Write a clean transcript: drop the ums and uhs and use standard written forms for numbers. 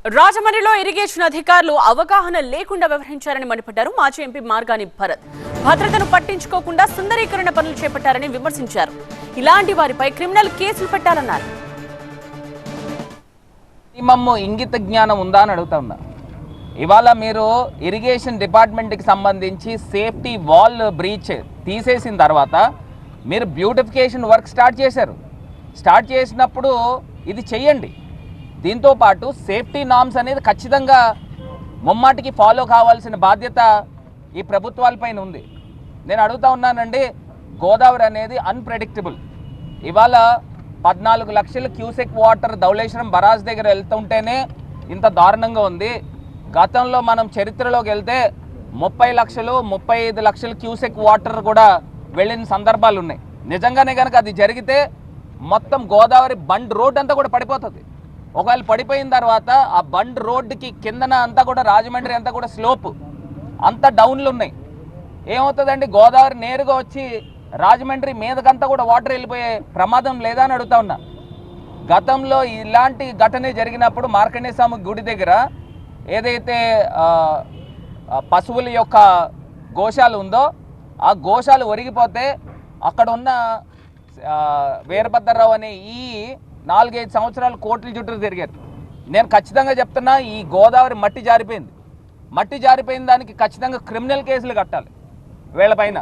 రాజమండ్రిలో ఇరిగేషన్ అధికారులు అవగాహన లేకుండా వ్యవహరించారని మండిపడ్డారు మాజీ ఎంపీ మార్గాని భరత్. భద్రతను పట్టించుకోకుండా సుందరీకరణ పనులు చేపట్టారని విమర్శించారు. ఇలాంటి వారిపై క్రిమినల్ కేసులు పెట్టాలన్నారు. ఇంగిత జ్ఞానం ఉందా అని అడుగుతా ఉన్నా. ఇవాళ మీరు ఇరిగేషన్ డిపార్ట్మెంట్కి సంబంధించి సేఫ్టీ వాల్ బ్రీచ్ తీసేసిన తర్వాత మీరు బ్యూటిఫికేషన్ వర్క్ స్టార్ట్ చేసినప్పుడు ఇది చెయ్యండి. దీంతోపాటు సేఫ్టీ నామ్స్ అనేది ఖచ్చితంగా ముమ్మాటికి ఫాలో కావాల్సిన బాధ్యత ఈ ప్రభుత్వాలపైన ఉంది. నేను అడుగుతా ఉన్నానండి, గోదావరి అనేది అన్ప్రెడిక్టబుల్. ఇవాళ 14 లక్షల క్యూసెక్ వాటర్ ధవళేశ్వరం బరాజ్ దగ్గర వెళ్తుంటేనే ఇంత దారుణంగా ఉంది. గతంలో మనం చరిత్రలోకి వెళ్తే 30 లక్షలు 35 లక్షల క్యూసెక్ వాటర్ కూడా వెళ్ళిన సందర్భాలు ఉన్నాయి. నిజంగానే కనుక అది జరిగితే మొత్తం గోదావరి బండ్ రోడ్ అంతా కూడా పడిపోతుంది. ఒకవేళ పడిపోయిన తర్వాత ఆ బండ్ రోడ్డుకి కిందన అంతా కూడా రాజమండ్రి అంతా కూడా స్లోప్ అంతా డౌన్లు ఉన్నాయి. ఏమవుతుందండి, గోదావరి నేరుగా వచ్చి రాజమండ్రి మీదకంతా కూడా వాటర్ వెళ్ళిపోయే ప్రమాదం లేదా అని అడుగుతా ఉన్నా. గతంలో ఇలాంటి ఘటన జరిగినప్పుడు మార్కండేయ స్వామి గుడి దగ్గర ఏదైతే పశువుల యొక్క గోశాల ఉందో ఆ గోశాల ఒరిగిపోతే అక్కడ ఉన్న వీరభద్రరావు అనే ఈ 4-5 సంవత్సరాలు కోర్టుల చుట్టూ తిరిగారు. నేను ఖచ్చితంగా చెప్తున్నా, ఈ గోదావరి మట్టి జారిపోయిన దానికి ఖచ్చితంగా క్రిమినల్ కేసులు కట్టాలి వీళ్ళపైన.